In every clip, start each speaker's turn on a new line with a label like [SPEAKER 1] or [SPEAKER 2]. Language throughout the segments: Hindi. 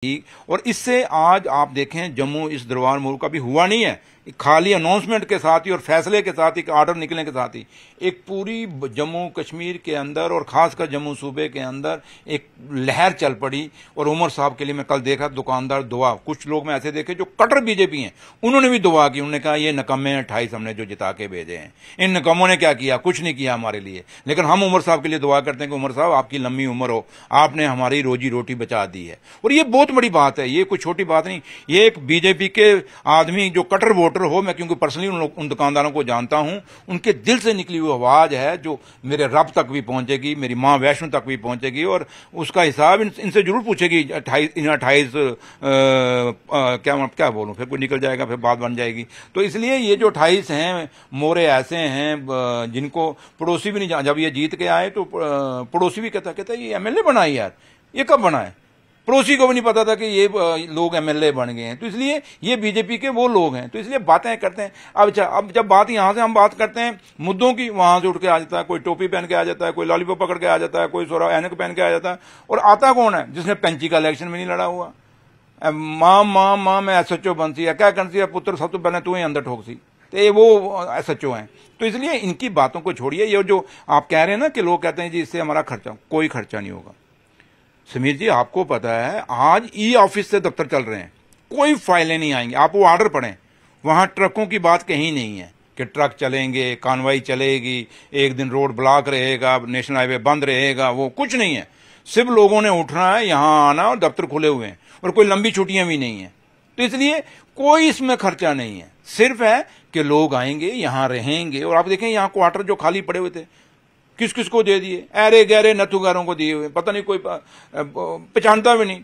[SPEAKER 1] और इससे आज आप देखें जम्मू इस दरबार मूव का भी हुआ नहीं है, खाली अनाउंसमेंट के साथ ही और फैसले के साथ ही, आर्डर निकलने के साथ ही एक पूरी जम्मू कश्मीर के अंदर और खासकर जम्मू सूबे के अंदर एक लहर चल पड़ी। और उमर साहब के लिए मैं कल देखा दुकानदार दुआ, कुछ लोग मैं ऐसे देखे जो कट्टर बीजेपी हैं, उन्होंने भी दुआ की। उन्होंने कहा ये नकम्मे 28 हमने जो जिता के भेजे हैं, इन नकम्मों ने क्या किया, कुछ नहीं किया हमारे लिए। लेकिन हम उमर साहब के लिए दुआ करते हैं कि उमर साहब आपकी लंबी उम्र हो, आपने हमारी रोजी रोटी बचा दी है। और ये बहुत बड़ी बात है, ये कोई छोटी बात नहीं। ये एक बीजेपी के आदमी जो कट्टर वोटर हो, मैं क्योंकि पर्सनली उन दुकानदारों को जानता हूं, उनके दिल से निकली हुई आवाज है जो मेरे रब तक भी पहुंचेगी, मेरी मां वैष्णो तक भी पहुंचेगी और उसका हिसाब इनसे जरूर पूछेगी। 28 क्या बोलूं, फिर कोई निकल जाएगा, फिर बात बन जाएगी। तो इसलिए ये जो 28 हैं मोरे ऐसे हैं जिनको पड़ोसी भी नहीं, जब ये जीत के आए तो पड़ोसी भी कहता ये एमएलए बना है यार, ये कब बना है, पड़ोसी को भी नहीं पता था कि ये लोग एमएलए बन गए हैं। तो इसलिए ये बीजेपी के वो लोग हैं, तो इसलिए बातें करते हैं। अब जब बात यहां से हम बात करते हैं मुद्दों की, वहां से उठ के आ जाता है, कोई टोपी पहन के आ जाता है, कोई लॉलीपॉप पकड़ के आ जाता है, कोई सोरा ऐनक पहन के आ जाता है। और आता कौन है, जिसने पेंची का इलेक्शन में नहीं लड़ा हुआ। मां मैं एसएचओ बनती है, क्या करती है पुत्र, सब तो पहले तू ही अंदर ठोक सी, तो वो एसएचओ हैं। तो इसलिए इनकी बातों को छोड़िए। ये जो आप कह रहे हैं ना कि लोग कहते हैं जी इससे हमारा खर्चा, कोई खर्चा नहीं होगा। समीर जी आपको पता है आज ई ऑफिस से दफ्तर चल रहे हैं, कोई फाइलें नहीं आएंगी। आप वो ऑर्डर पढ़ें, वहां ट्रकों की बात कहीं नहीं है कि ट्रक चलेंगे, कानवाई चलेगी, एक दिन रोड ब्लॉक रहेगा, नेशनल हाईवे बंद रहेगा, वो कुछ नहीं है। सिर्फ लोगों ने उठना है, यहां आना और दफ्तर खुले हुए हैं और कोई लंबी छुट्टियां भी नहीं है। तो इसलिए कोई इसमें खर्चा नहीं है, सिर्फ है कि लोग आएंगे, यहां रहेंगे। और आप देखें यहां क्वार्टर जो खाली पड़े हुए थे किस किस को दे दिए, अरे गहरे नथुगारों को दिए हुए, पता नहीं कोई पहचानता भी नहीं।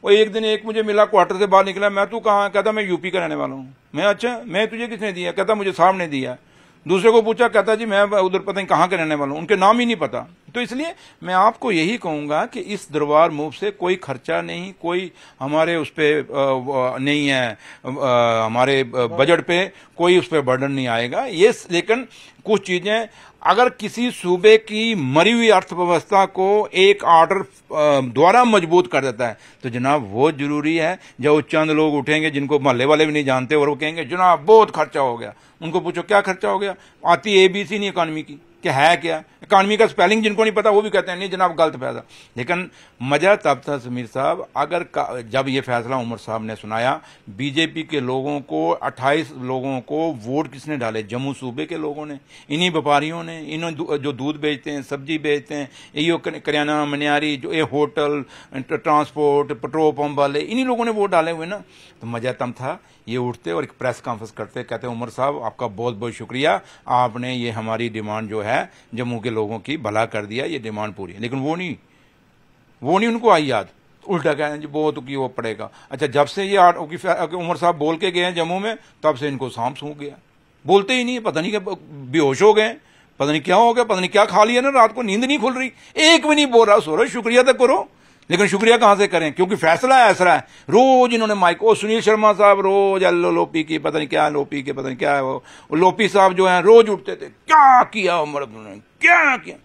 [SPEAKER 1] वो एक दिन एक मुझे मिला, क्वार्टर से बाहर निकला, मैं तू कहाँ, कहता मैं यूपी का रहने वाला हूँ। मैं अच्छा, मैं तुझे किसने दिया, कहता मुझे साहब ने दिया। दूसरे को पूछा, कहता जी मैं उधर पता नहीं कहाँ के रहने वाला हूँ, उनके नाम ही नहीं पता। तो इसलिए मैं आपको यही कहूंगा कि इस दरबार मूव से कोई खर्चा नहीं, कोई हमारे उस पर नहीं है, हमारे बजट पे कोई उस पर बर्डन नहीं आएगा। ये लेकिन कुछ चीजें अगर किसी सूबे की मरी हुई अर्थव्यवस्था को एक ऑर्डर द्वारा मजबूत कर देता है तो जनाब वो जरूरी है। जब चंद लोग उठेंगे जिनको मोहल्ले वाले भी नहीं जानते और वो कहेंगे जनाब बहुत खर्चा हो गया, उनको पूछो क्या खर्चा हो गया, आती एबीसी नहीं इकॉनमी की, क्या है क्या इकॉनमी का स्पेलिंग जिनको नहीं पता वो भी कहते हैं नहीं जनाब गलत फैसला। लेकिन मजा तब था समीर साहब अगर जब ये फैसला उमर साहब ने सुनाया, बीजेपी के लोगों को 28 लोगों को वोट किसने डाले, जम्मू सूबे के लोगों ने, इन्हीं व्यापारियों ने, इन्होंने जो दूध बेचते हैं, सब्जी बेचते हैं, ये करियाना मनियारी, जो ये होटल ट्रांसपोर्ट पेट्रोल पंप वाले, इन्हीं लोगों ने वोट डाले हुए ना। तो मजा तब था ये उठते और एक प्रेस कॉन्फ्रेंस करते, कहते उमर साहब आपका बहुत बहुत शुक्रिया, आपने ये हमारी डिमांड जो है जम्मू के लोगों की भला कर दिया, ये डिमांड पूरी है। लेकिन वो नहीं उनको आई याद, उल्टा कह जी बहुत की वो पड़ेगा। अच्छा जब से ये उमर साहब बोल के गए हैं जम्मू में, तब से इनको सांप सूख गया, बोलते ही नहीं, पता नहीं क्या बेहोश हो गए, पता नहीं क्या हो गया, पता नहीं क्या खा लिया ना, रात को नींद नहीं खुल रही, एक भी नहीं बोल रहा, सो रहा शुक्रिया तो करो। लेकिन शुक्रिया कहां से करें, क्योंकि फैसला ऐसा है। रोज इन्होंने माइक, ओ सुनील शर्मा साहब रोज लोपी की पता नहीं क्या, लोपी के पता नहीं क्या है, वो लोपी साहब जो है रोज उठते थे, क्या किया उमर ने, क्या किया।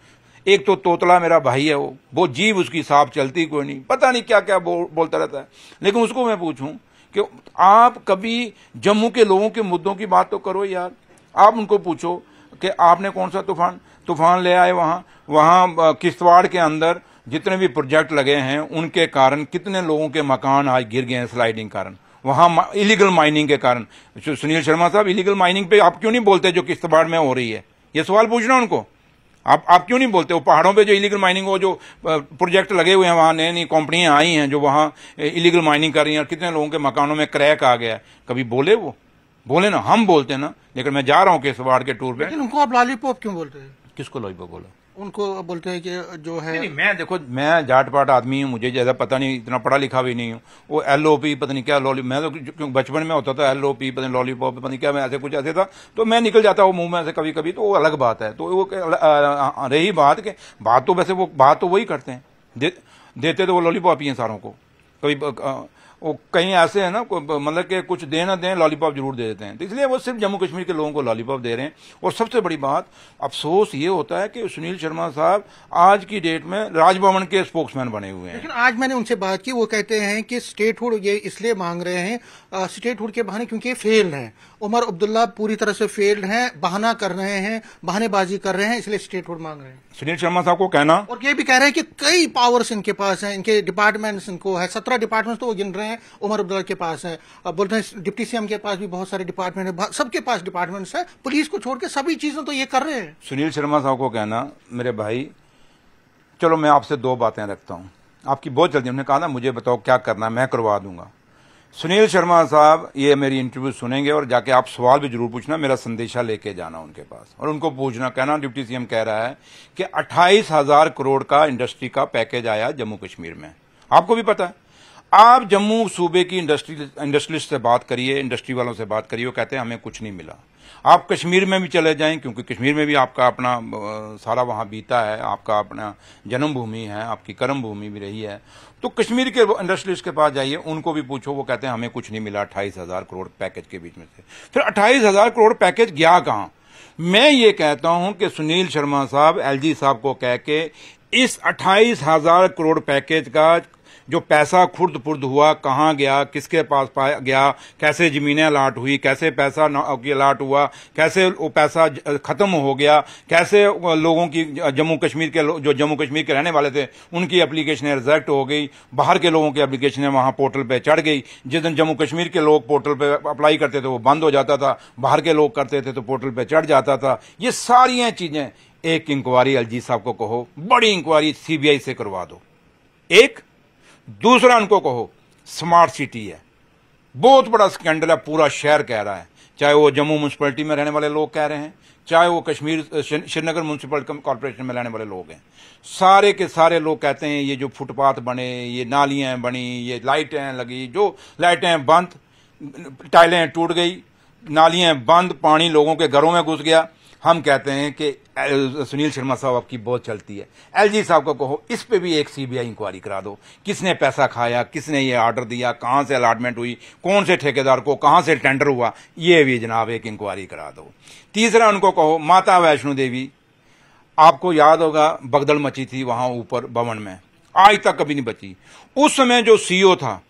[SPEAKER 1] एक तो तोतला मेरा भाई है, वो जीभ उसकी साफ चलती कोई नहीं, पता नहीं क्या क्या बोलता रहता है। लेकिन उसको मैं पूछूं कि आप कभी जम्मू के लोगों के मुद्दों की बात तो करो यार। आप उनको पूछो कि आपने कौन सा तूफान ले आए, वहां किश्तवाड़ के अंदर जितने भी प्रोजेक्ट लगे हैं उनके कारण कितने लोगों के मकान आज गिर गए हैं स्लाइडिंग कारण, वहां इलीगल माइनिंग के कारण। सुनील शर्मा साहब इलीगल माइनिंग पे आप क्यों नहीं बोलते जो किश्तवाड़ में हो रही है, ये सवाल पूछना उनको। आप क्यों नहीं बोलते, वो पहाड़ों पे जो इलीगल माइनिंग, वो जो प्रोजेक्ट लगे हुए हैं, वहां नई नई कंपनियां आई हैं जो वहां इलीगल माइनिंग कर रही हैं और कितने लोगों के मकानों में क्रैक आ गया है, कभी बोले ना, हम बोलते ना। लेकिन मैं जा रहा हूँ किश्तवाड़ के टूर पे।
[SPEAKER 2] लेकिन उनको आप लॉलीपॉप क्यों बोलते हैं?
[SPEAKER 1] किसको लॉलीपॉप बोला?
[SPEAKER 2] उनको बोलते हैं कि जो है
[SPEAKER 1] नहीं, मैं देखो मैं जाट पाट आदमी हूँ, मुझे ज्यादा पता नहीं, इतना पढ़ा लिखा भी नहीं हूँ। वो एलओपी पता नहीं क्या मैं तो क्योंकि बचपन में होता था एलओपी पता नहीं लॉलीपॉप पता नहीं क्या, मैं ऐसे कुछ ऐसे था तो मैं निकल जाता वो मुंह में ऐसे कभी कभी, तो वो अलग बात है। तो वो रही बात के बात तो वैसे वो बात तो वही करते हैं, देते तो वो लॉलीपॉप ही हैं सारों को। कभी वो कहीं ऐसे है ना, मतलब कि कुछ दे ना दें लॉलीपॉप जरूर दे देते हैं। तो इसलिए वो सिर्फ जम्मू कश्मीर के लोगों को लॉलीपॉप दे रहे हैं। और सबसे बड़ी बात, अफसोस ये होता है कि सुनील शर्मा साहब आज की डेट में राजभवन के स्पोक्समैन बने हुए हैं।
[SPEAKER 2] लेकिन आज मैंने उनसे बात की, वो कहते हैं कि स्टेटहुड ये इसलिए मांग रहे हैं स्टेटहुड के बहाने क्योंकि फेल्ड हैं। उमर अब्दुल्ला पूरी तरह से फेल्ड हैं, बहाना कर रहे हैं, बहानेबाजी कर रहे हैं, इसलिए स्टेटहुड मांग रहे हैं।
[SPEAKER 1] सुनील शर्मा साहब को कहना,
[SPEAKER 2] और ये भी कह रहे हैं कि कई पावर्स इनके पास हैं, इनके डिपार्टमेंट्स इनको है, 17 डिपार्टमेंट्स तो वो गिन रहे हैं उमर अब्दुल्ला के पास है। अब बोलते हैं डिप्टी सीएम के पास भी बहुत सारे डिपार्टमेंट है, सबके पास डिपार्टमेंट्स है, पुलिस को छोड़ के सभी चीजें तो ये कर रहे हैं।
[SPEAKER 1] सुनील शर्मा साहब को कहना, मेरे भाई चलो मैं आपसे दो बातें रखता हूं, आपकी बहुत जल्दी। उन्होंने कहा ना मुझे बताओ क्या करना है, मैं करवा दूंगा। सुनील शर्मा साहब ये मेरी इंटरव्यू सुनेंगे और जाके आप सवाल भी जरूर पूछना, मेरा संदेशा लेके जाना उनके पास और उनको पूछना, कहना डिप्टी सीएम कह रहा है कि 28,000 करोड़ का इंडस्ट्री का पैकेज आया जम्मू कश्मीर में। आपको भी पता है, आप जम्मू सूबे की इंडस्ट्रियलिस्ट से बात करिए, इंडस्ट्री वालों से बात करिए, वो कहते हैं हमें कुछ नहीं मिला। आप कश्मीर में भी चले जाएं, क्योंकि कश्मीर में भी आपका अपना सारा वहां बीता है, आपका अपना जन्मभूमि है, आपकी कर्म भूमि भी रही है। तो कश्मीर के इंडस्ट्रियलिस्ट के पास जाइए, उनको भी पूछो, वो कहते हैं हमें कुछ नहीं मिला 28,000 करोड़ पैकेज के बीच में से। फिर 28,000 करोड़ पैकेज गया कहां? मैं ये कहता हूं कि सुनील शर्मा साहब एलजी साहब को कह के इस 28,000 करोड़ पैकेज का जो पैसा खुर्द पुर्द हुआ, कहां गया, किसके पास पाया गया, कैसे जमीनें अलाट हुई, कैसे पैसा अलाट हुआ, कैसे वो पैसा खत्म हो गया, कैसे लोगों की जम्मू कश्मीर के जो जम्मू कश्मीर के रहने वाले थे उनकी एप्लीकेशनें रिजेक्ट हो गई, बाहर के लोगों की एप्लीकेशनें वहां पोर्टल पे चढ़ गई। जिस दिन जम्मू कश्मीर के लोग पोर्टल पे अप्लाई करते थे वो बंद हो जाता था, बाहर के लोग करते थे तो पोर्टल पे चढ़ जाता था। ये सारी चीजें, एक इंक्वायरी एलजी साहब को कहो, बड़ी इंक्वायरी सीबीआई से करवा दो। एक दूसरा, उनको कहो स्मार्ट सिटी है, बहुत बड़ा स्कैंडल है, पूरा शहर कह रहा है, चाहे वो जम्मू म्यूनिसिपैलिटी में रहने वाले लोग कह रहे हैं, चाहे वो कश्मीर श्रीनगर म्यूनिसिपल कॉर्पोरेशन में रहने वाले लोग हैं, सारे के सारे लोग कहते हैं ये जो फुटपाथ बने, ये नालियां बनी, ये लाइटें लगी, जो लाइटें बंद, टाइलें टूट गई, नालियां बंद, पानी लोगों के घरों में घुस गया। हम कहते हैं कि सुनील शर्मा साहब आपकी बहुत चलती है, एलजी साहब को कहो इस पे भी एक सीबीआई इंक्वायरी करा दो, किसने पैसा खाया, किसने ये ऑर्डर दिया, कहां से अलॉटमेंट हुई, कौन से ठेकेदार को, कहां से टेंडर हुआ, ये भी जनाब एक इंक्वायरी करा दो। तीसरा, उनको कहो माता वैष्णो देवी, आपको याद होगा भगदड़ मची थी वहां ऊपर भवन में, आज तक कभी नहीं बची। उस समय जो सीईओ था,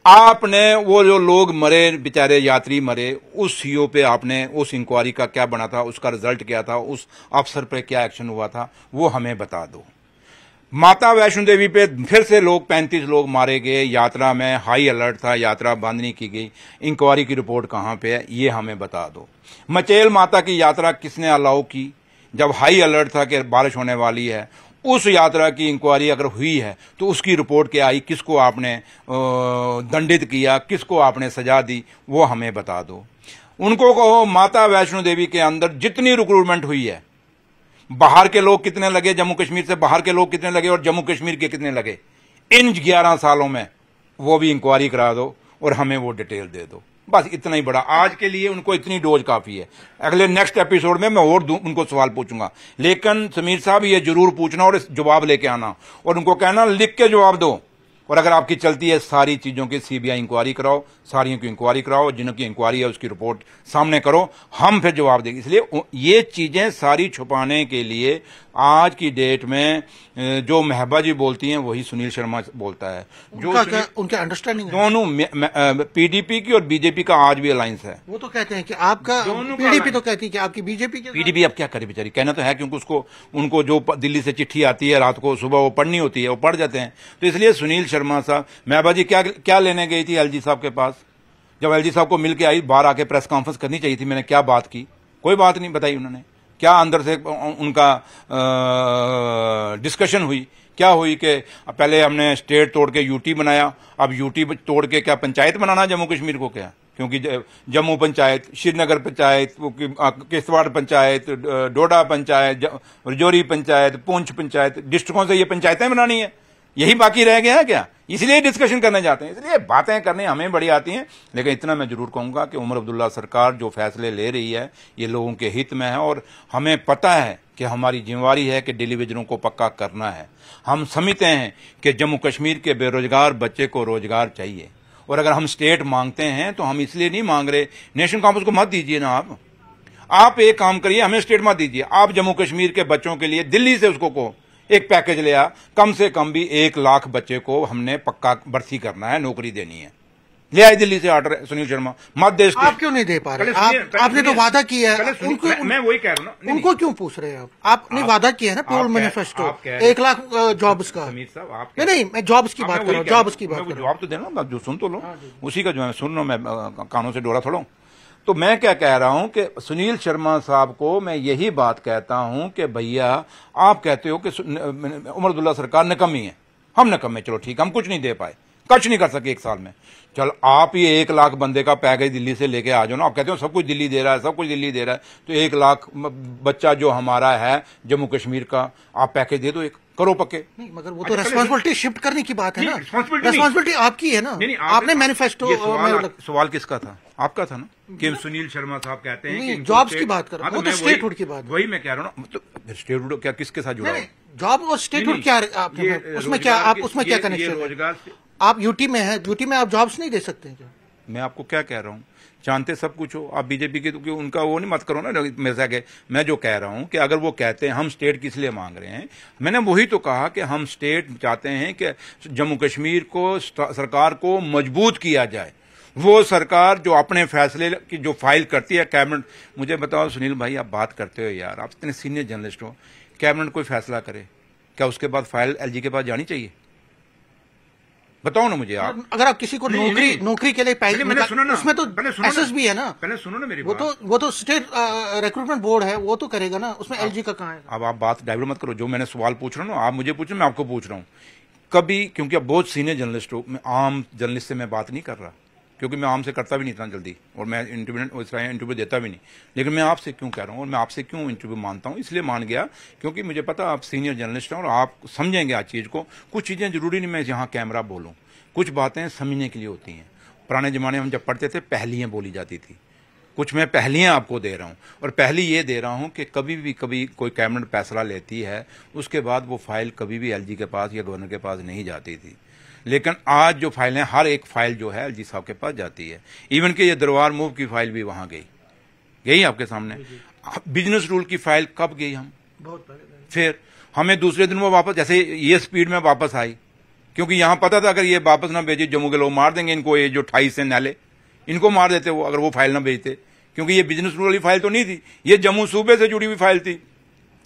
[SPEAKER 1] आपने वो जो लोग मरे, बेचारे यात्री मरे, उस सीईओ पे आपने उस इंक्वायरी का क्या बना था, उसका रिजल्ट क्या था, उस अफसर पे क्या एक्शन हुआ था, वो हमें बता दो। माता वैष्णो देवी पे फिर से लोग 35 लोग मारे गए, यात्रा में हाई अलर्ट था, यात्रा बंद नहीं की गई, इंक्वायरी की रिपोर्ट कहां पे है, ये हमें बता दो। मचेल माता की यात्रा किसने अलाउ की, जब हाई अलर्ट था कि बारिश होने वाली है, उस यात्रा की इंक्वायरी अगर हुई है तो उसकी रिपोर्ट क्या आई, किसको आपने दंडित किया, किसको आपने सजा दी, वो हमें बता दो। उनको कहो माता वैष्णो देवी के अंदर जितनी रिक्रूटमेंट हुई है, बाहर के लोग कितने लगे, जम्मू कश्मीर से बाहर के लोग कितने लगे और जम्मू कश्मीर के कितने लगे इन 11 सालों में, वो भी इंक्वायरी करा दो और हमें वो डिटेल दे दो। बस इतना ही बड़ा, आज के लिए उनको इतनी डोज काफी है। अगले नेक्स्ट एपिसोड में मैं और उनको सवाल पूछूंगा, लेकिन समीर साहब ये जरूर पूछना और जवाब लेके आना और उनको कहना लिख के जवाब दो। और अगर आपकी चलती है सारी चीजों की सीबीआई इंक्वायरी कराओ, सारियों की इंक्वायरी कराओ, जिनकी इंक्वायरी है उसकी रिपोर्ट सामने करो, हम फिर जवाब देंगे। इसलिए ये चीजें सारी छुपाने के लिए आज की डेट में जो महबा जी बोलती हैं वही सुनील शर्मा बोलता है। जो
[SPEAKER 2] उनके अंडरस्टैंडिंग
[SPEAKER 1] दोनों पीडीपी की और बीजेपी का आज भी अलायंस है।
[SPEAKER 2] वो तो कहते हैं कि आपका पीडीपी तो कहती है कि आपकी बीजेपी के,
[SPEAKER 1] पीडीपी अब क्या करे बेचारी, कहना तो है क्योंकि उनको जो दिल्ली से चिट्ठी आती है रात को, सुबह वो पढ़नी होती है, वो पढ़ जाते हैं। तो इसलिए सुनील शर्मा साहब, महबा जी क्या लेने गई थी एलजी साहब के पास, जब एलजी साहब को मिलकर आई, बाहर आके प्रेस कॉन्फ्रेंस करनी चाहिए थी, मैंने क्या बात की, कोई बात नहीं बताई उन्होंने। क्या अंदर से उनका डिस्कशन हुई, क्या हुई कि पहले हमने स्टेट तोड़ के यूटी बनाया, अब यूटी तोड़ के क्या पंचायत बनाना जम्मू कश्मीर को, क्या? क्योंकि जम्मू पंचायत, श्रीनगर पंचायत, किश्तवाड़ पंचायत, डोडा पंचायत, रजौरी पंचायत, पुंछ पंचायत, डिस्ट्रिक्टों से ये पंचायतें बनानी है, यही बाकी रह गया है क्या? इसलिए डिस्कशन करने जाते हैं, इसलिए बातें करने हमें बड़ी आती हैं। लेकिन इतना मैं जरूर कहूंगा कि उमर अब्दुल्ला सरकार जो फैसले ले रही है ये लोगों के हित में है, और हमें पता है कि हमारी जिम्मेवारी है कि टेलीविजनों को पक्का करना है। हम समझते हैं कि जम्मू कश्मीर के बेरोजगार बच्चे को रोजगार चाहिए, और अगर हम स्टेट मांगते हैं तो हम इसलिए नहीं मांग रहे, नेशनल कॉन्फ्रेंस को मत दीजिए ना, आप एक काम करिए, हमें स्टेट मत दीजिए, आप जम्मू कश्मीर के बच्चों के लिए दिल्ली से उसको को एक पैकेज ले आ, कम से कम भी 1 लाख बच्चे को हमने पक्का भर्ती करना है, नौकरी देनी है, ले आए दिल्ली से ऑर्डर। सुनील शर्मा मत दे,
[SPEAKER 2] आप क्यों नहीं दे पा रहे? आपने तो वादा किया है,
[SPEAKER 1] मैं वही कह रहा हूँ,
[SPEAKER 2] उनको क्यों पूछ रहे हैं आपने वादा किया है ना पोल मैनिफेस्टो 1 लाख जॉब्स का।
[SPEAKER 1] समीर साहब आप
[SPEAKER 2] नहीं, मैं जॉब्स की बात कर रहा हूँ, जॉब्स की बात कर रहा हूँ।
[SPEAKER 1] जवाब तो देना, जो सुन तो लो, उसी का जो है सुन लो, मैं कानों से डोरा थोड़ा। तो मैं क्या कह रहा हूं कि सुनील शर्मा साहब को मैं यही बात कहता हूं कि भैया आप कहते हो कि उमर अब्दुल्ला सरकार निकम्मी है, हम निकम्मे, चलो ठीक, हम कुछ नहीं दे पाए, कुछ नहीं कर सके 1 साल में, चल आप ये 1 लाख बंदे का पैकेज दिल्ली से लेके आ जाओ ना। आप कहते हो सब कुछ दिल्ली दे रहा है, सब कुछ दिल्ली दे रहा है, तो 1 लाख बच्चा जो हमारा है जम्मू कश्मीर का, आप पैकेज दे दो, एक करो पक्के।
[SPEAKER 2] नहीं, मगर वो तो रेस्पॉन्सिबिलिटी शिफ्ट करने की बात है ना, रेस्पॉन्सिबिलिटी आपकी है ना, आपने मैनिफेस्टो।
[SPEAKER 1] सवाल किसका था? आपका था ना, कि सुनील शर्मा साहब कहते हैं कि
[SPEAKER 2] जॉब्स की बात कर रहा हूं, वो तो स्टेटहुड की बात,
[SPEAKER 1] वही मैं कह रहा हूँ ना। तो स्टेटहुड क्या किसके साथ जुड़ा?
[SPEAKER 2] जॉब और स्टेटहुड क्या, उसमें क्या, आप उसमें क्या कनेक्शन? रोजगार, आप यूटी में है, यूटी में आप जॉब्स नहीं दे सकते क्या?
[SPEAKER 1] मैं आपको क्या कह रहा हूँ, जानते सब कुछ हो आप बीजेपी के, तो उनका वो नहीं मत करो ना मेरे के। मैं जो कह रहा हूं कि अगर वो कहते हैं हम स्टेट किस लिए मांग रहे हैं, मैंने वही तो कहा कि हम स्टेट चाहते हैं कि जम्मू कश्मीर को, सरकार को मजबूत किया जाए। वो सरकार जो अपने फैसले की जो फाइल करती है कैबिनेट, मुझे बताओ सुनील भाई, आप बात करते हो यार, आप इतने सीनियर जर्नलिस्ट हो, कैबिनेट कोई फैसला करे क्या उसके बाद फाइल एलजी के पास जानी चाहिए? बताओ ना मुझे आप।
[SPEAKER 2] अगर आप किसी को नौकरी के लिए पैकेज,
[SPEAKER 1] मैंने सुना ना,
[SPEAKER 2] उसमें तो एसएसबी है ना,
[SPEAKER 1] पहले सुनो ना मेरी
[SPEAKER 2] वो तो स्टेट रिक्रूटमेंट बोर्ड है, वो तो करेगा ना, उसमें एलजी का कहाँ है?
[SPEAKER 1] अब आप बात डाइवर्ट मत करो, जो मैंने सवाल पूछ रहा हूँ ना, आप मुझे पूछ रहे, मैं आपको पूछ रहा हूँ। कभी, क्योंकि आप बहुत सीनियर जर्नलिस्ट हो, मैं आम जर्नलिस्ट से मैं बात नहीं कर रहा, क्योंकि मैं आम से करता भी नहीं इतना जल्दी, और मैं इंटरव्यू देता भी नहीं, लेकिन मैं आपसे क्यों कह रहा हूँ, और मैं आपसे क्यों इंटरव्यू मानता हूँ, इसलिए मान गया क्योंकि मुझे पता आप सीनियर जर्नलिस्ट हैं और आप समझेंगे आज चीज़ को। कुछ चीज़ें जरूरी नहीं मैं यहाँ कैमरा बोलूँ, कुछ बातें समझने के लिए होती हैं। पुराने ज़माने में हम जब पढ़ते थे पहलियाँ बोली जाती थी, कुछ मैं पहलियाँ आपको दे रहा हूँ, और पहली ये दे रहा हूँ कि कभी कोई कैबिनेट फैसला लेती है, उसके बाद वो फाइल कभी भी एलजी के पास या गवर्नर के पास नहीं जाती थी, लेकिन आज जो फाइलें, हर एक फाइल जो है एलजी साहब के पास जाती है। इवन कि ये दरबार मूव की फाइल भी वहाँ गई आपके सामने। बिजनेस रूल की फाइल कब गई? हम बहुत पहले, फिर हमें दूसरे दिन वो वापस, जैसे ये स्पीड में वापस आई, क्योंकि यहां पता था अगर ये वापस ना भेजे जम्मू के लोग मार देंगे इनको, ये जो 28 है नाले, इनको मार देते वो, अगर वो फाइल ना भेजते, क्योंकि ये बिजनेस रूल वाली फाइल तो नहीं थी, ये जम्मू सूबे से जुड़ी हुई फाइल थी,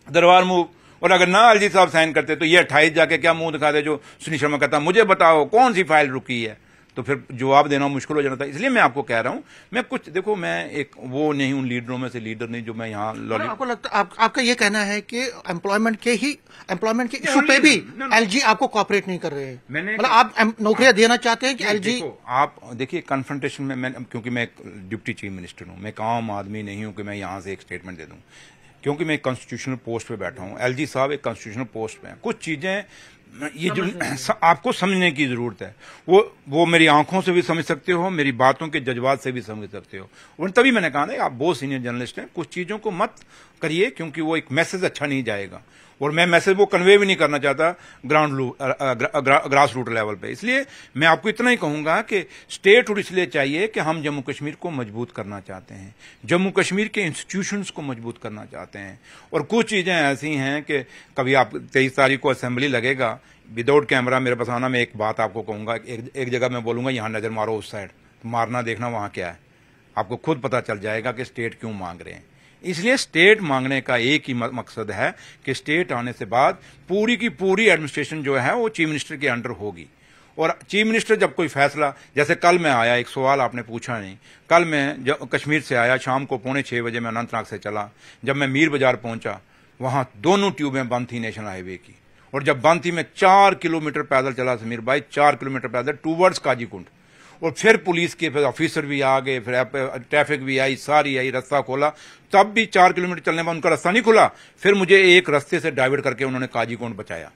[SPEAKER 1] दरबार मूव। और अगर ना एलजी साहब साइन करते तो ये 28 जाके क्या मुंह दिखाते, जो सुनील शर्मा कहता मुझे बताओ कौन सी फाइल रुकी है, तो फिर जवाब देना मुश्किल हो जाना था। इसलिए मैं आपको कह रहा हूं, मैं कुछ देखो, मैं एक वो नहीं हूं, लीडरों में से लीडर नहीं जो मैं यहाँ।
[SPEAKER 2] आपको लगता आपका ये कहना है कि एम्प्लॉयमेंट के इशू पे भी एलजी आपको कॉपरेट नहीं कर रहे हैं? मतलब आप नौकरियां देना चाहते हैं कि एलजी?
[SPEAKER 1] आप देखिए कन्फ्रंटेशन में मैं, क्योंकि मैं डिप्टी चीफ मिनिस्टर हूं, मैं एक आम आदमी नहीं हूं कि मैं यहां से एक स्टेटमेंट दे दूं, क्योंकि मैं एक कॉन्स्टिट्यूशनल पोस्ट पे बैठा हूं, एलजी साहब एक कॉन्स्टिट्यूशनल पोस्ट पे हैं। कुछ चीजें ये जो आपको समझने की जरूरत है, वो मेरी आंखों से भी समझ सकते हो, मेरी बातों के जज्बात से भी समझ सकते हो, और तभी मैंने कहा ना आप बहुत सीनियर जर्नलिस्ट हैं, कुछ चीजों को मत करिए क्योंकि वो एक मैसेज अच्छा नहीं जाएगा, और मैं मैसेज वो कन्वे भी नहीं करना चाहता ग्रास रूट लेवल पे। इसलिए मैं आपको इतना ही कहूंगा कि स्टेटहुड इसलिए चाहिए कि हम जम्मू कश्मीर को मजबूत करना चाहते हैं, जम्मू कश्मीर के इंस्टीट्यूशंस को मजबूत करना चाहते हैं, और कुछ चीजें ऐसी हैं कि कभी आप 23 तारीख को असेंबली लगेगा, विदाउट कैमरा मेरे पास आना, मैं एक बात आपको कहूंगा, एक जगह मैं बोलूंगा यहाँ नजर मारो उस साइड, तो मारना देखना वहां क्या है, आपको खुद पता चल जाएगा कि स्टेट क्यों मांग रहे हैं। इसलिए स्टेट मांगने का एक ही मकसद है कि स्टेट आने से बाद पूरी की पूरी एडमिनिस्ट्रेशन जो है वो चीफ मिनिस्टर के अंडर होगी, और चीफ मिनिस्टर जब कोई फैसला, जैसे कल मैं आया, एक सवाल आपने पूछा नहीं, कल मैं जब कश्मीर से आया शाम को 5:45 बजे मैं अनंतनाग से चला, जब मैं मीर बाजार पहुंचा वहां दोनों ट्यूबें बंद थी नेशनल हाईवे की, और जब बंद थी मैं 4 किलोमीटर पैदल चला समीर भाई, 4 किलोमीटर पैदल टूवर्ड्स काजीकुंड, और फिर पुलिस के फिर ऑफिसर भी आ गए, फिर ट्रैफिक भी आई, सारी आई, रास्ता खोला, तब भी 4 किलोमीटर चलने में उनका रास्ता नहीं खुला, फिर मुझे एक रास्ते से डाइवर्ट करके उन्होंने काजीकुंड बचाया,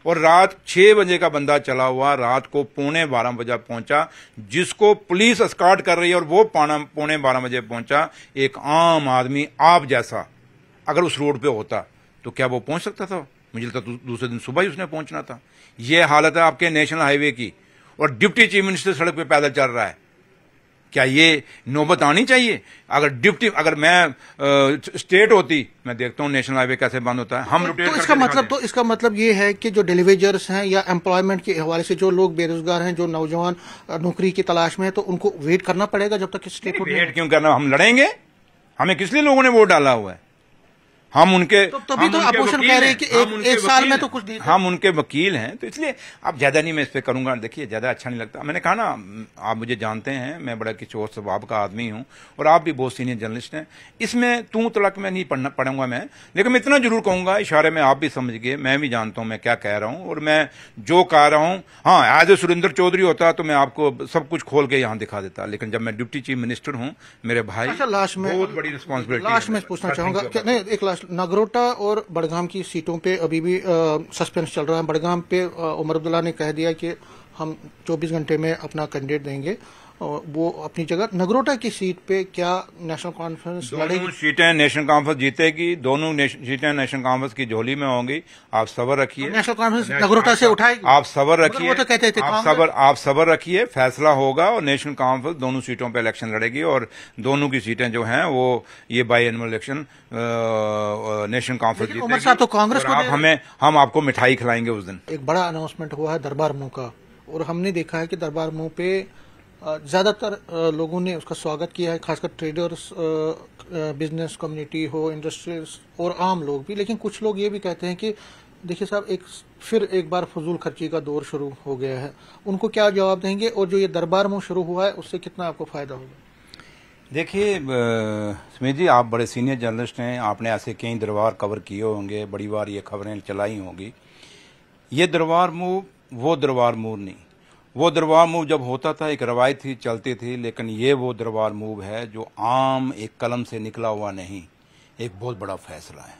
[SPEAKER 1] और रात 6 बजे का बंदा चला हुआ रात को 11:15 बजे पहुंचा, जिसको पुलिस एस्कॉर्ट कर रही है और वो 11:15 बजे पहुंचा। एक आम आदमी आप जैसा अगर उस रोड पे होता तो क्या वो पहुंच सकता था? मुझे लगता दूसरे दिन सुबह ही उसने पहुंचना था। ये हालत है आपके नेशनल हाईवे की, और डिप्टी चीफ मिनिस्टर सड़क पे पैदल चल रहा है। क्या ये नौबत आनी चाहिए? अगर मैं स्टेट होती, मैं देखता हूं नेशनल हाईवे कैसे बंद होता है, हम रोटेट
[SPEAKER 2] तो इसका मतलब ये है कि जो डिलीवेजर्स हैं या एम्प्लॉयमेंट के हवाले से जो लोग बेरोजगार हैं, जो नौजवान नौकरी की तलाश में है, तो उनको वेट करना पड़ेगा जब तक स्टेट।
[SPEAKER 1] वेट क्यों करना? हम लड़ेंगे। हमें किस लिए लोगों ने वोट डाला हुआ है? हम उनके
[SPEAKER 2] तभी तो अपोजिशन कह रहे हैं कि एक साल में तो कुछ नहीं।
[SPEAKER 1] हम उनके वकील हैं, तो इसलिए अब ज्यादा नहीं मैं इस पे करूंगा। देखिए ज्यादा अच्छा नहीं लगता। मैंने कहा ना, आप मुझे जानते हैं, मैं बड़ा किशोर स्वभाव का आदमी हूं और आप भी बहुत सीनियर जर्नलिस्ट हैं। इसमें तू तलक में नहीं पढ़ूंगा मैं, लेकिन मैं इतना जरूर कहूंगा, इशारे में आप भी समझ गए, मैं भी जानता हूं मैं क्या कह रहा हूं और मैं जो कह रहा हूं। हाँ, एज ए सुरेंद्र चौधरी होता तो मैं आपको सब कुछ खोल के यहां दिखा देता, लेकिन जब मैं डिप्टी चीफ मिनिस्टर हूं मेरे भाई,
[SPEAKER 2] लास्ट में
[SPEAKER 1] बहुत बड़ी रिस्पॉन्सिबिलिटी।
[SPEAKER 2] लास्ट में पूछना चाहूंगा, नगरोटा और बड़गाम की सीटों पे अभी भी सस्पेंस चल रहा है। बड़गाम पे उमर अब्दुल्ला ने कह दिया कि हम 24 घंटे में अपना कैंडिडेट देंगे, वो अपनी जगह। नगरोटा की सीट पे क्या नेशनल कॉन्फ्रेंस लड़ेगी?
[SPEAKER 1] दोनों सीटें नेशनल कॉन्फ्रेंस जीतेगी, दोनों सीटें नेशनल कॉन्फ्रेंस की झोली में होंगी। आप सबर रखिए।
[SPEAKER 2] नेशनल कॉन्फ्रेंस नगरोटा से उठाएगी।
[SPEAKER 1] आप सबर रखिए,
[SPEAKER 2] तो कहते थे
[SPEAKER 1] आप सबर रखिए, फैसला होगा और नेशनल कॉन्फ्रेंस दोनों सीटों पे इलेक्शन लड़ेगी और दोनों की सीटें जो हैं वो ये by annual election national conference जीतेगी।
[SPEAKER 2] उमर साहब तो कांग्रेस को
[SPEAKER 1] हम आपको मिठाई खिलाएंगे उस दिन।
[SPEAKER 2] एक बड़ा अनाउंसमेंट हुआ है दरबार मुंह का, और हमने देखा है कि दरबार मुंह पे ज्यादातर लोगों ने उसका स्वागत किया है, खासकर ट्रेडर्स, बिजनेस कम्युनिटी हो, इंडस्ट्रीज और आम लोग भी। लेकिन कुछ लोग ये भी कहते हैं कि देखिए साहब, फिर एक बार फजूल खर्ची का दौर शुरू हो गया है। उनको क्या जवाब देंगे, और जो ये दरबार मुंह शुरू हुआ है उससे कितना आपको फायदा होगा?
[SPEAKER 1] देखिए सुमित जी, आप बड़े सीनियर जर्नलिस्ट हैं, आपने ऐसे कई दरबार कवर किए होंगे, बड़ी बार ये खबरें चलाई होंगी। ये दरबार मुंह वो दरबार मुंह नहीं। वो दरबार मूव जब होता था एक रवायत थी, चलती थी, लेकिन ये वो दरबार मूव है जो आम एक कलम से निकला हुआ नहीं, एक बहुत बड़ा फैसला है।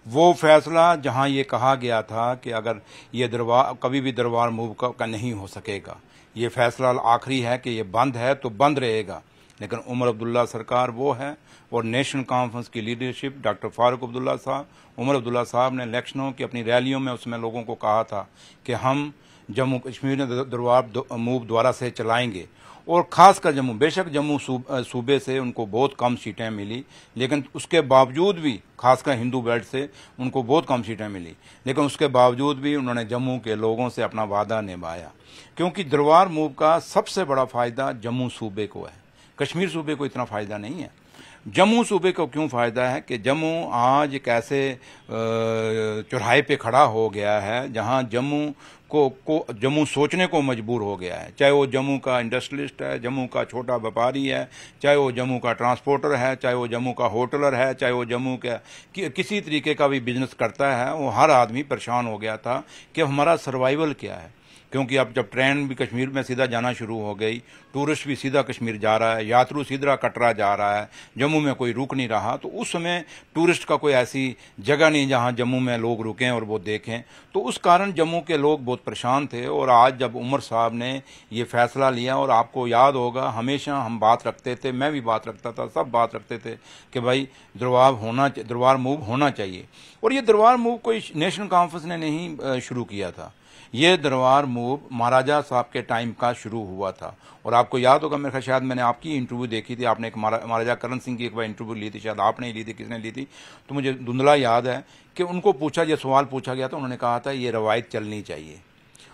[SPEAKER 1] वो फैसला जहां ये कहा गया था कि अगर ये दरबार कभी भी दरबार मूव का नहीं हो सकेगा, ये फैसला आखिरी है कि ये बंद है तो बंद रहेगा। लेकिन उमर अब्दुल्ला सरकार वो है, और नेशनल कॉन्फ्रेंस की लीडरशिप डॉक्टर फारूक अब्दुल्ला साहब, उमर अब्दुल्ला साहब ने इलेक्शनों की अपनी रैलियों में उसमें लोगों को कहा था कि हम जम्मू कश्मीर में दरबार मूव दोबारा से चलाएंगे। और खासकर जम्मू, बेशक जम्मू सूबे से उनको बहुत कम सीटें मिली, लेकिन उसके बावजूद भी, खासकर हिंदू बेल्ट से उनको बहुत कम सीटें मिली, लेकिन उसके बावजूद भी उन्होंने जम्मू के लोगों से अपना वादा निभाया। क्योंकि दरबार मूव का सबसे बड़ा फायदा जम्मू सूबे को है, कश्मीर सूबे को इतना फायदा नहीं है। जम्मू सूबे को क्यों फायदा है कि जम्मू आज एक ऐसे चौराहे पे खड़ा हो गया है जहां जम्मू सोचने को मजबूर हो गया है। चाहे वो जम्मू का इंडस्ट्रियलिस्ट है, जम्मू का छोटा व्यापारी है, चाहे वो जम्मू का ट्रांसपोर्टर है, चाहे वो जम्मू का होटलर है, चाहे वो जम्मू का किसी तरीके का भी बिजनेस करता है, वो हर आदमी परेशान हो गया था कि हमारा सर्वाइवल क्या है। क्योंकि अब जब ट्रेन भी कश्मीर में सीधा जाना शुरू हो गई, टूरिस्ट भी सीधा कश्मीर जा रहा है, यात्रु सीधा कटरा जा रहा है, जम्मू में कोई रुक नहीं रहा, तो उस समय टूरिस्ट का कोई ऐसी जगह नहीं जहां जम्मू में लोग रुकें और वो देखें। तो उस कारण जम्मू के लोग बहुत परेशान थे। और आज जब उमर साहब ने ये फैसला लिया, और आपको याद होगा हमेशा हम बात रखते थे, मैं भी बात रखता था, सब बात रखते थे कि भाई दरबार मूव होना चाहिए। और ये दरबार मूव कोई नेशनल कॉन्फ्रेंस ने नहीं शुरू किया था, ये दरबार मूव महाराजा साहब के टाइम का शुरू हुआ था। और आपको याद होगा, मेरे ख्याल शायद मैंने आपकी इंटरव्यू देखी थी, आपने एक महाराजा करण सिंह की एक बार इंटरव्यू ली थी, शायद आपने ही ली थी, किसने ली थी तो मुझे धुंधला याद है कि उनको पूछा, ये सवाल पूछा गया था, उन्होंने कहा था ये रवायत चलनी चाहिए।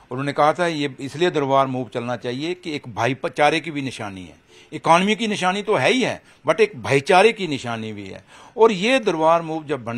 [SPEAKER 1] और उन्होंने कहा था ये इसलिए दरबार मूव चलना चाहिए कि एक भाईचारे की भी निशानी है, इकॉनमी की निशानी तो है ही है, बट एक भाईचारे की निशानी भी है। और ये दरबार मूव जब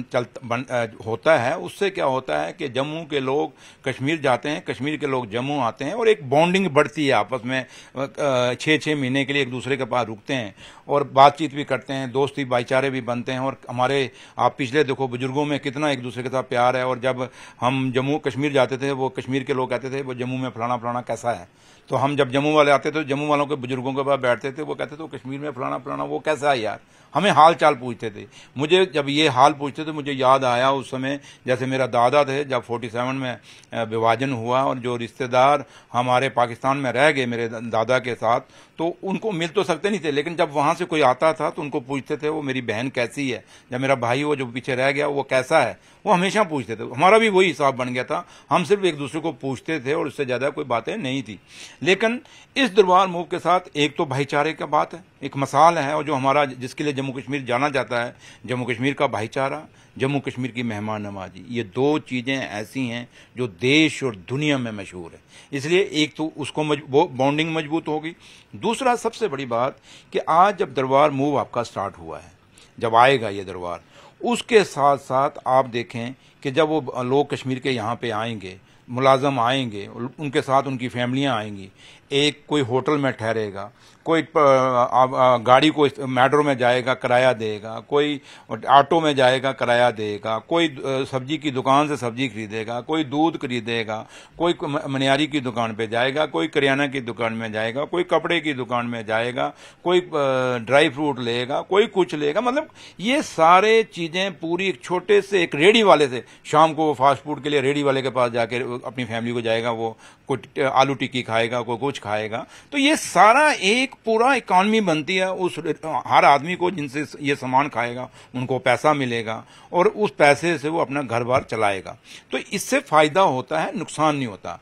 [SPEAKER 1] होता है, उससे क्या होता है कि जम्मू के लोग कश्मीर जाते हैं, कश्मीर के लोग जम्मू आते हैं, और एक बॉन्डिंग बढ़ती है आपस में। 6-6 महीने के लिए एक दूसरे के पास रुकते हैं और बातचीत भी करते हैं, दोस्ती भाईचारे भी बनते हैं। और हमारे आप पिछले देखो बुजुर्गों में कितना एक दूसरे के साथ प्यार है। और जब हम जम्मू कश्मीर जाते थे, वो कश्मीर के लोग कहते थे वो जम्मू में फलाना फलाना कैसा है, तो हम जब जम्मू वाले आते थे, जम्मू वालों के बुजुर्गों के पास बैठते थे, वो कहते थे कश्मीर में फलाना फलाना वो कैसा है यार, हमें हाल चाल पूछते थे। मुझे जब ये हाल पूछते थे, मुझे याद आया उस समय जैसे मेरा दादा थे, जब 47 में विभाजन हुआ और जो रिश्तेदार हमारे पाकिस्तान में रह गए मेरे दादा के साथ, तो उनको मिल तो सकते नहीं थे, लेकिन जब वहां से कोई आता था तो उनको पूछते थे वो मेरी बहन कैसी है, या मेरा भाई वो जो पीछे रह गया वो कैसा है, वो हमेशा पूछते थे। हमारा भी वही हिसाब बन गया था, हम सिर्फ एक दूसरे को पूछते थे और उससे ज्यादा कोई बातें नहीं थी। लेकिन इस दरबार मूव के साथ एक तो भाईचारे का बात है, एक मिसाल है, और जो हमारा जिसके लिए जम्मू कश्मीर जाना जाता है, जम्मू कश्मीर का भाईचारा, जम्मू कश्मीर की मेहमान नवाजी, ये दो चीजें ऐसी हैं जो देश और दुनिया में मशहूर है। इसलिए एक तो उसको बॉन्डिंग मजबूत होगी। दूसरा सबसे बड़ी बात कि आज जब दरबार मूव आपका स्टार्ट हुआ है, जब आएगा ये दरबार, उसके साथ साथ आप देखें कि जब वो लोग कश्मीर के यहाँ पे आएंगे, मुलाजम आएंगे, उनके साथ उनकी फैमिलियां आएंगी, एक कोई होटल में ठहरेगा, कोई गाड़ी को मेट्रो में जाएगा किराया देगा, कोई ऑटो में जाएगा किराया देगा, कोई सब्जी की दुकान से सब्जी खरीदेगा, कोई दूध खरीदेगा, कोई मनियारी की दुकान पे जाएगा, कोई करियाना की दुकान में जाएगा, कोई कपड़े की दुकान में जाएगा, कोई ड्राई फ्रूट लेगा, कोई कुछ लेगा। मतलब ये सारे चीजें पूरी एक छोटे से एक रेडी वाले से, शाम को फास्ट फूड के लिए रेडी वाले के पास जाके अपनी फैमिली को जाएगा, वो कोई आलू टिक्की खाएगा, कोई कुछ खाएगा। तो ये सारा एक पूरा इकॉनमी बनती है उस हर आदमी को, जिनसे ये सामान खाएगा उनको पैसा मिलेगा और उस पैसे से वो अपना घर बार चलाएगा। तो इससे फायदा होता है, नुकसान नहीं होता।